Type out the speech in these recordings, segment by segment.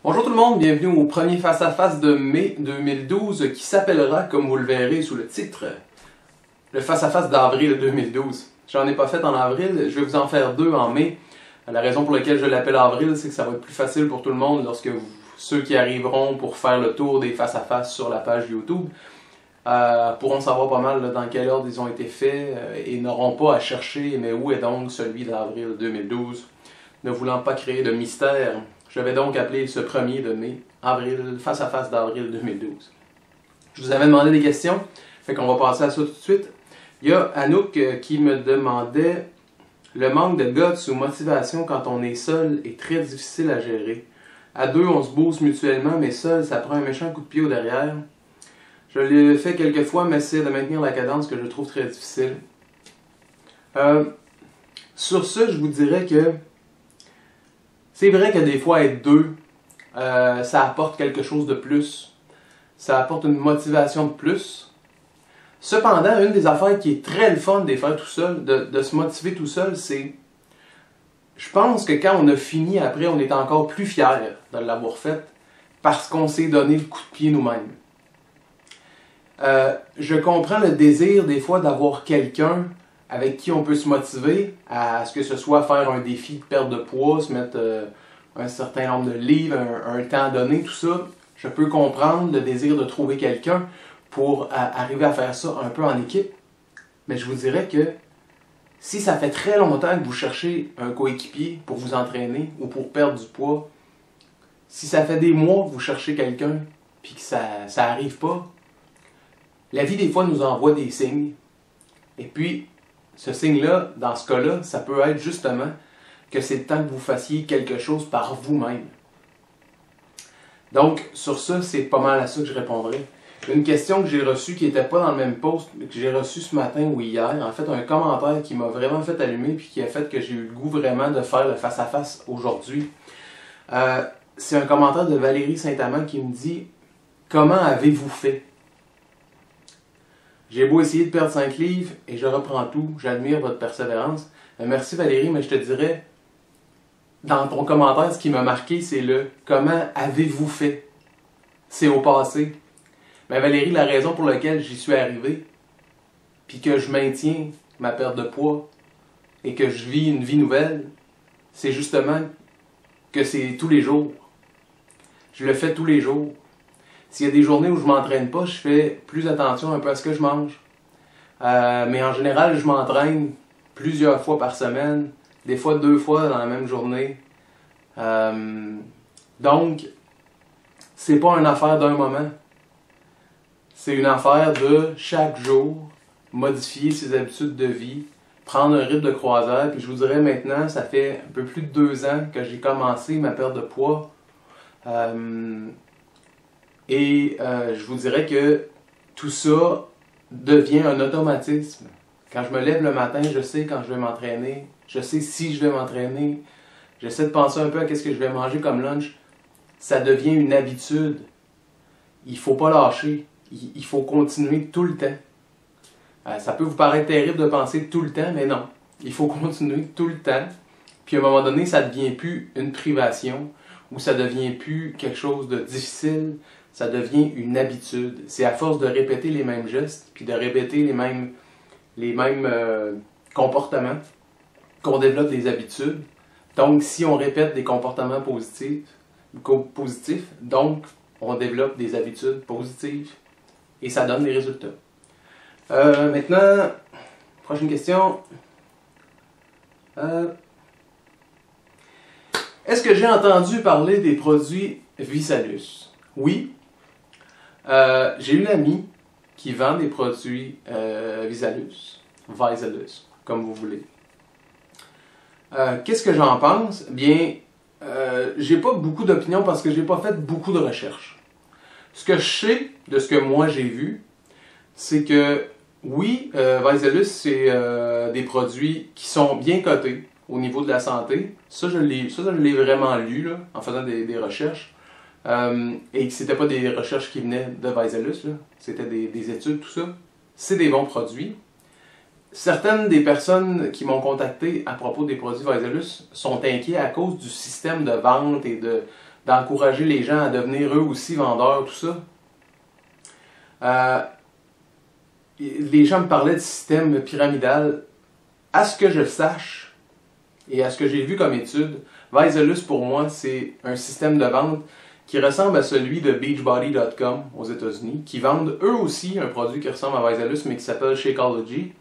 Bonjour tout le monde, bienvenue au premier face-à-face de mai 2012 qui s'appellera, comme vous le verrez sous le titre, le face-à-face d'avril 2012. J'en ai pas fait en avril, je vais vous en faire deux en mai. La raison pour laquelle je l'appelle avril, c'est que ça va être plus facile pour tout le monde lorsque ceux qui arriveront pour faire le tour des face-à-face sur la page YouTube pourront savoir pas mal dans quel ordre ils ont été faits et n'auront pas à chercher mais où est donc celui d'avril 2012, ne voulant pas créer de mystère. Je vais donc appeler ce premier de mai, face-à-face d'avril 2012. Je vous avais demandé des questions, fait qu'on va passer à ça tout de suite. Il y a Anouk qui me demandait le manque de guts ou motivation quand on est seul est très difficile à gérer. À deux, on se booste mutuellement, mais seul, ça prend un méchant coup de pied au derrière. Je l'ai fait quelques fois, mais c'est de maintenir la cadence que je trouve très difficile. Sur ce, je vous dirais que c'est vrai que des fois, être deux, ça apporte quelque chose de plus. Ça apporte une motivation de plus. Cependant, une des affaires qui est très le fun de les faire tout seul, de se motiver tout seul, c'est... Je pense que quand on a fini, après, on est encore plus fier de l'avoir fait parce qu'on s'est donné le coup de pied nous-mêmes. Je comprends le désir, des fois, d'avoir quelqu'un avec qui on peut se motiver à ce que ce soit faire un défi de perte de poids, se mettre un certain nombre de livres, un temps donné, tout ça. Je peux comprendre le désir de trouver quelqu'un pour arriver à faire ça un peu en équipe. Mais je vous dirais que si ça fait très longtemps que vous cherchez un coéquipier pour vous entraîner ou pour perdre du poids, si ça fait des mois que vous cherchez quelqu'un puis que ça n'arrive pas, la vie des fois nous envoie des signes. Et puis, ce signe-là, dans ce cas-là, ça peut être justement que c'est le temps que vous fassiez quelque chose par vous-même. Donc, sur ça, c'est pas mal à ça que je répondrai. Une question que j'ai reçue qui n'était pas dans le même post, mais que j'ai reçue ce matin ou hier, en fait, un commentaire qui m'a vraiment fait allumer puis qui a fait que j'ai eu le goût vraiment de faire le face-à-face aujourd'hui. C'est un commentaire de Valérie Saint-Amand qui me dit « Comment avez-vous fait? » J'ai beau essayer de perdre 5 livres et je reprends tout. J'admire votre persévérance. Merci Valérie, mais je te dirais, dans ton commentaire, ce qui m'a marqué, c'est le « Comment avez-vous fait? » C'est au passé. Mais Valérie, la raison pour laquelle j'y suis arrivé, puis que je maintiens ma perte de poids et que je vis une vie nouvelle, c'est justement que c'est tous les jours. Je le fais tous les jours. S'il y a des journées où je ne m'entraîne pas, je fais plus attention un peu à ce que je mange. Mais en général, je m'entraîne plusieurs fois par semaine, des fois 2 fois dans la même journée. Donc, c'est pas une affaire d'un moment. C'est une affaire de chaque jour, modifier ses habitudes de vie, prendre un rythme de croisière. Puis je vous dirais maintenant, ça fait un peu plus de 2 ans que j'ai commencé ma perte de poids. Je vous dirais que tout ça devient un automatisme. Quand je me lève le matin, je sais quand je vais m'entraîner, je sais si je vais m'entraîner, j'essaie de penser un peu à ce que je vais manger comme lunch. Ça devient une habitude. Il ne faut pas lâcher. Il faut continuer tout le temps. Ça peut vous paraître terrible de penser tout le temps, mais non. Il faut continuer tout le temps. Puis à un moment donné, ça ne devient plus une privation ou ça ne devient plus quelque chose de difficile. Ça devient une habitude. C'est à force de répéter les mêmes gestes puis de répéter les mêmes comportements qu'on développe des habitudes. Donc, si on répète des comportements positifs, donc on développe des habitudes positives. Et ça donne des résultats. Maintenant, prochaine question. Est-ce que j'ai entendu parler des produits Visalus? Oui. J'ai une amie qui vend des produits Visalus, comme vous voulez. Qu'est-ce que j'en pense? Bien, j'ai pas beaucoup d'opinions parce que j'ai pas fait beaucoup de recherches. Ce que je sais de ce que moi j'ai vu, c'est que oui, Visalus, c'est des produits qui sont bien cotés au niveau de la santé. Ça, je l'ai vraiment lu là, en faisant des recherches. Et que c'était pas des recherches qui venaient de Visalus, c'était des études, tout ça. C'est des bons produits. Certaines des personnes qui m'ont contacté à propos des produits Visalus sont inquiets à cause du système de vente et d'encourager les gens à devenir eux aussi vendeurs, tout ça. Les gens me parlaient de système pyramidal. À ce que je sache, et à ce que j'ai vu comme étude, Vaisalus pour moi, c'est un système de vente qui ressemble à celui de Beachbody.com aux États-Unis, qui vendent eux aussi un produit qui ressemble à Vaisalus, mais qui s'appelle Shakeology.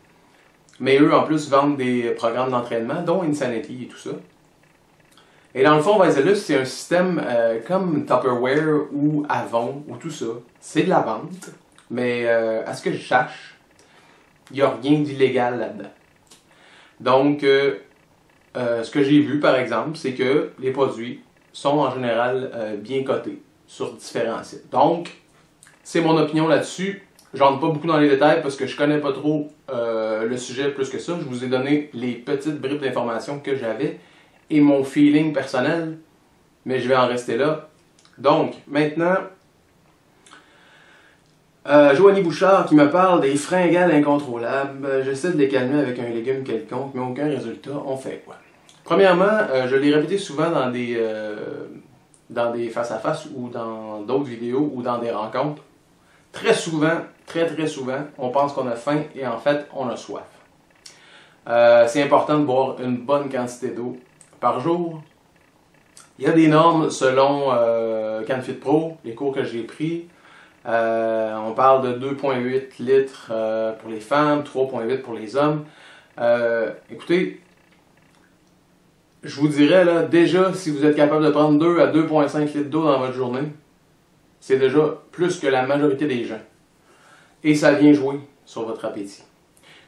Mais eux, en plus, vendent des programmes d'entraînement, dont Insanity et tout ça. Et dans le fond, Vaisalus, c'est un système comme Tupperware ou Avon ou tout ça. C'est de la vente, mais à ce que je sache, il n'y a rien d'illégal là-dedans. Donc, ce que j'ai vu, par exemple, c'est que les produits sont en général bien cotés sur différents sites. Donc, c'est mon opinion là-dessus. Je rentre pas beaucoup dans les détails parce que je connais pas trop le sujet plus que ça. Je vous ai donné les petites bribes d'informations que j'avais et mon feeling personnel, mais je vais en rester là. Donc, maintenant, Joanie Bouchard qui me parle des fringales incontrôlables. J'essaie de les calmer avec un légume quelconque, mais aucun résultat. On fait quoi? Premièrement, je l'ai répété souvent dans des face-à-face ou dans d'autres vidéos ou dans des rencontres. Très souvent, très souvent, on pense qu'on a faim et en fait, on a soif. C'est important de boire une bonne quantité d'eau par jour. Il y a des normes selon CanFit Pro, les cours que j'ai pris. On parle de 2,8 litres pour les femmes, 3,8 pour les hommes. Écoutez, je vous dirais, là, déjà, si vous êtes capable de prendre 2 à 2,5 litres d'eau dans votre journée, c'est déjà plus que la majorité des gens. Et ça vient jouer sur votre appétit.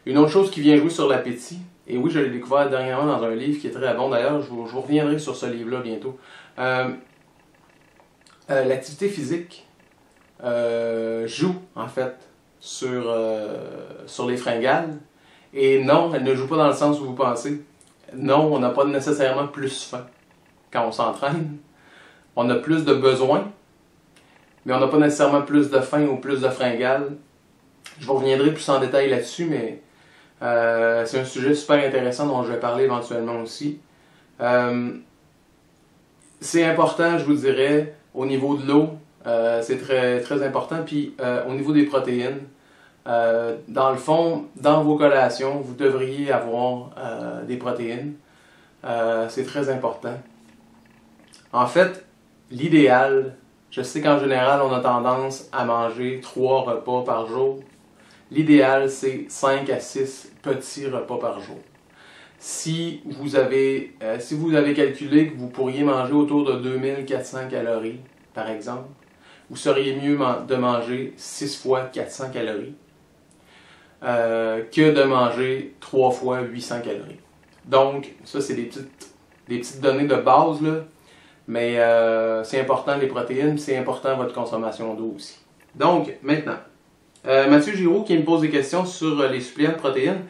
Une autre chose qui vient jouer sur l'appétit, et oui, je l'ai découvert dernièrement dans un livre qui est très bon, d'ailleurs, je vous reviendrai sur ce livre-là bientôt. L'activité physique joue, en fait, sur les fringales. Et non, elle ne joue pas dans le sens où vous pensez. Non, on n'a pas nécessairement plus faim quand on s'entraîne. On a plus de besoins, mais on n'a pas nécessairement plus de faim ou plus de fringales. Je vous reviendrai plus en détail là-dessus, mais c'est un sujet super intéressant dont je vais parler éventuellement aussi. C'est important, je vous dirais, au niveau de l'eau, c'est très important. Puis au niveau des protéines, dans le fond, dans vos collations, vous devriez avoir des protéines. C'est très important. En fait, l'idéal, je sais qu'en général, on a tendance à manger 3 repas par jour. L'idéal, c'est 5 à 6 petits repas par jour. Si vous avez calculé que vous pourriez manger autour de 2400 calories, par exemple, vous seriez mieux de manger 6 fois 400 calories que de manger 3 fois 800 calories. Donc, ça, c'est des petites données de base, là. Mais c'est important les protéines, c'est important votre consommation d'eau aussi. Donc, maintenant, Mathieu Giraud qui me pose des questions sur les suppléments de protéines.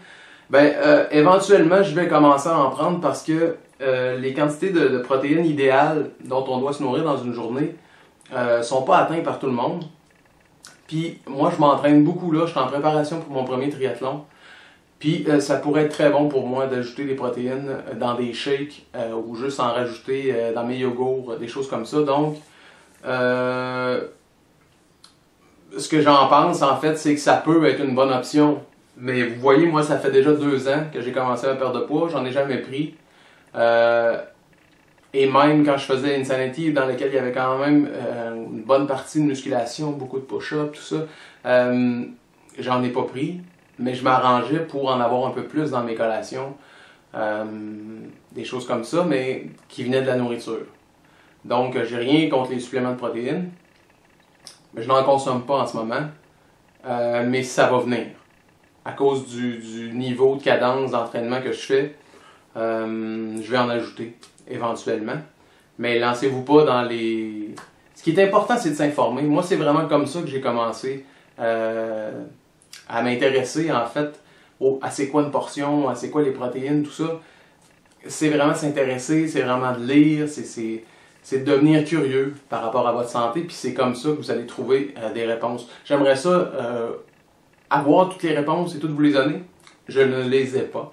Éventuellement, je vais commencer à en prendre parce que les quantités de protéines idéales dont on doit se nourrir dans une journée sont pas atteintes par tout le monde. Puis moi, je m'entraîne beaucoup là, je suis en préparation pour mon premier triathlon. Puis ça pourrait être très bon pour moi d'ajouter des protéines dans des shakes ou juste en rajouter dans mes yogourts, des choses comme ça. Donc, ce que j'en pense en fait, c'est que ça peut être une bonne option. Mais vous voyez, moi, ça fait déjà 2 ans que j'ai commencé à perdre de poids, j'en ai jamais pris. Et même quand je faisais Insanity, dans lequel il y avait quand même une bonne partie de musculation, beaucoup de push-up, tout ça, j'en ai pas pris. Mais je m'arrangeais pour en avoir un peu plus dans mes collations. Des choses comme ça, mais qui venaient de la nourriture. Donc, j'ai rien contre les suppléments de protéines. Mais je n'en consomme pas en ce moment. Mais ça va venir. À cause du niveau de cadence d'entraînement que je fais, je vais en ajouter éventuellement. Mais lancez-vous pas dans les... Ce qui est important, c'est de s'informer. Moi, c'est vraiment comme ça que j'ai commencé à m'intéresser, en fait, à c'est quoi une portion, à c'est quoi les protéines, tout ça. C'est vraiment s'intéresser, c'est vraiment de lire, c'est de devenir curieux par rapport à votre santé, puis c'est comme ça que vous allez trouver des réponses. J'aimerais ça avoir toutes les réponses et toutes vous les donner. Je ne les ai pas.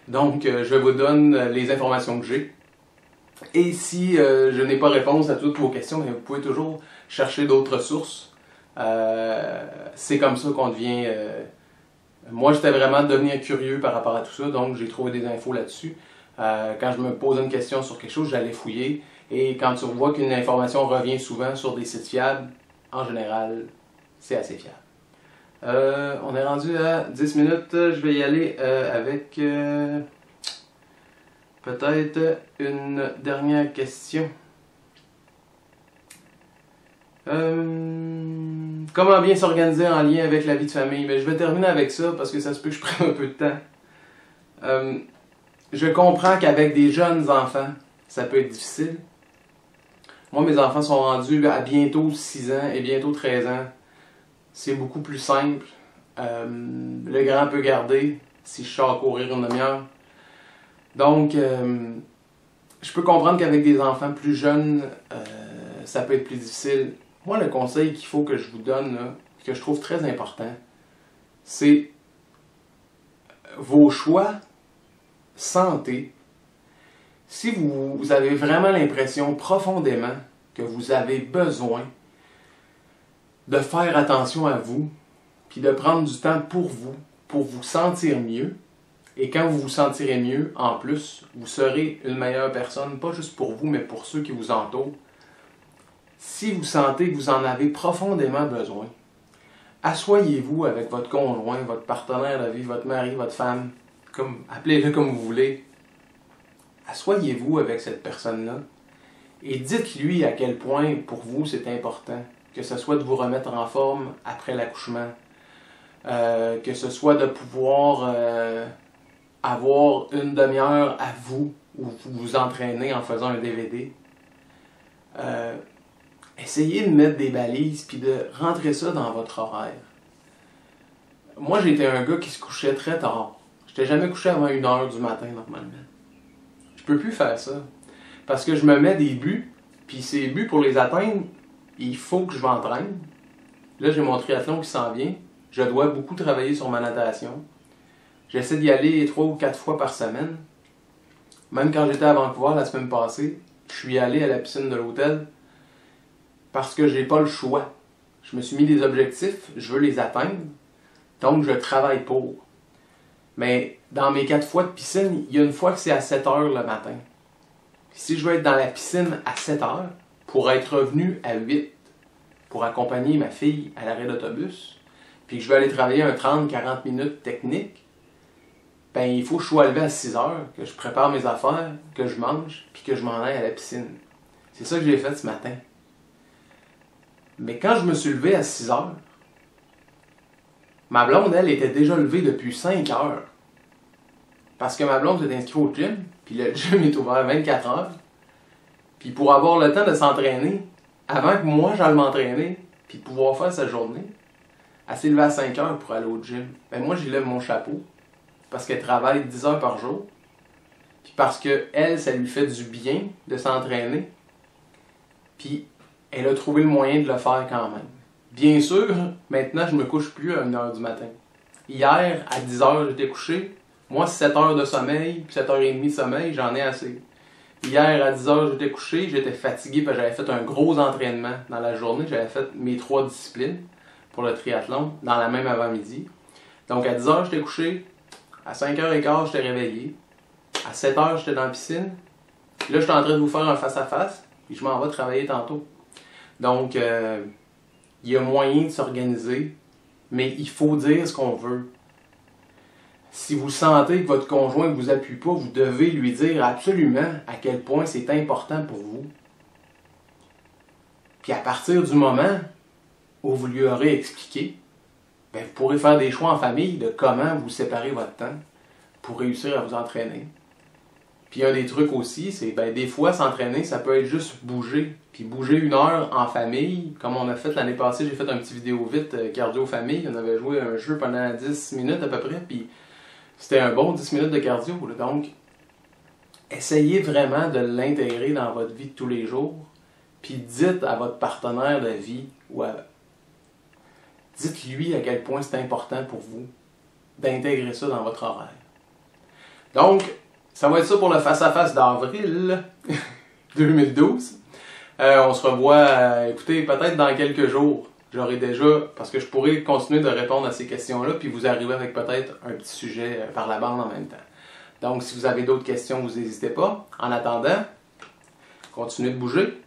Donc, je vous donne les informations que j'ai. Et si je n'ai pas réponse à toutes vos questions, vous pouvez toujours chercher d'autres sources. C'est comme ça qu'on devient... moi, j'étais vraiment devenir curieux par rapport à tout ça, donc j'ai trouvé des infos là-dessus. Quand je me posais une question sur quelque chose, j'allais fouiller. Et quand tu vois qu'une information revient souvent sur des sites fiables, en général, c'est assez fiable. On est rendu à 10 minutes. Je vais y aller avec peut-être une dernière question. Comment bien s'organiser en lien avec la vie de famille? Mais je vais terminer avec ça parce que ça se peut que je prenne un peu de temps. Je comprends qu'avec des jeunes enfants, ça peut être difficile. Moi, mes enfants sont rendus à bientôt 6 ans et bientôt 13 ans. C'est beaucoup plus simple. Le grand peut garder si je sors courir une demi-heure. Donc, je peux comprendre qu'avec des enfants plus jeunes, ça peut être plus difficile. Moi, le conseil qu'il faut que je vous donne, là, que je trouve très important, c'est vos choix santé. Si vous avez vraiment l'impression profondément que vous avez besoin de faire attention à vous, puis de prendre du temps pour vous sentir mieux, et quand vous vous sentirez mieux, en plus, vous serez une meilleure personne, pas juste pour vous, mais pour ceux qui vous entourent. Si vous sentez que vous en avez profondément besoin, asseyez-vous avec votre conjoint, votre partenaire de vie, votre mari, votre femme, appelez-le comme vous voulez. Asseyez-vous avec cette personne-là et dites-lui à quel point pour vous c'est important, que ce soit de vous remettre en forme après l'accouchement, que ce soit de pouvoir avoir une demi-heure à vous où vous vous entraînez en faisant un DVD. Essayez de mettre des balises puis de rentrer ça dans votre horaire. Moi, j'étais un gars qui se couchait très tard. Je n'étais jamais couché avant 1h du matin, normalement. Je peux plus faire ça. Parce que je me mets des buts, puis ces buts, pour les atteindre, il faut que je m'entraîne. Là, j'ai mon triathlon qui s'en vient. Je dois beaucoup travailler sur ma natation. J'essaie d'y aller 3 ou 4 fois par semaine. Même quand j'étais à Vancouver la semaine passée, je suis allé à la piscine de l'hôtel parce que j'ai pas le choix. Je me suis mis des objectifs, je veux les atteindre, donc je travaille pour. Mais dans mes 4 fois de piscine, il y a une fois que c'est à 7h le matin. Puis si je veux être dans la piscine à 7h, pour être revenu à 8, pour accompagner ma fille à l'arrêt d'autobus, puis que je veux aller travailler un 30-40 minutes technique, ben il faut que je sois levé à 6h, que je prépare mes affaires, que je mange, puis que je m'en aille à la piscine. C'est ça que j'ai fait ce matin. Mais quand je me suis levé à 6h, ma blonde, elle, était déjà levée depuis 5h. Parce que ma blonde s'est inscrite au gym, puis le gym est ouvert 24 heures. Puis pour avoir le temps de s'entraîner, avant que moi j'aille m'entraîner, puis pouvoir faire sa journée, elle s'est levée à 5h pour aller au gym. Ben moi, j'y lève mon chapeau, parce qu'elle travaille 10 heures par jour, puis parce que elle, ça lui fait du bien de s'entraîner, puis elle a trouvé le moyen de le faire quand même. Bien sûr, maintenant, je me couche plus à 1h du matin. Hier, à 10h, j'étais couché. Moi, 7 heures de sommeil, puis 7h30 de sommeil, j'en ai assez. Hier, à 10h, j'étais couché, j'étais fatigué parce que j'avais fait un gros entraînement dans la journée. J'avais fait mes 3 disciplines pour le triathlon dans la même avant-midi. Donc, à 10h, j'étais couché. À 5h15, j'étais réveillé. À 7h, j'étais dans la piscine. Là, j'étais en train de vous faire un face-à-face. Et je m'en vais travailler tantôt. Donc, il y a moyen de s'organiser. Mais il faut dire ce qu'on veut. Si vous sentez que votre conjoint ne vous appuie pas, vous devez lui dire absolument à quel point c'est important pour vous. Puis à partir du moment où vous lui aurez expliqué, ben vous pourrez faire des choix en famille de comment vous séparer votre temps pour réussir à vous entraîner. Puis un des trucs aussi, c'est des fois s'entraîner, ça peut être juste bouger. Puis bouger 1 heure en famille, comme on a fait l'année passée, j'ai fait un petit vidéo vite cardio famille. On avait joué un jeu pendant 10 minutes à peu près, puis c'était un bon 10 minutes de cardio. Là. Donc, essayez vraiment de l'intégrer dans votre vie de tous les jours. Puis dites à votre partenaire de vie, dites-lui à quel point c'est important pour vous d'intégrer ça dans votre horaire. Donc, ça va être ça pour le face-à-face d'avril. 2012. On se revoit, écoutez, peut-être dans quelques jours. J'aurai déjà, parce que je pourrais continuer de répondre à ces questions-là, puis vous arriver avec peut-être un petit sujet par la bande en même temps. Donc, si vous avez d'autres questions, vous n'hésitez pas. En attendant, continuez de bouger.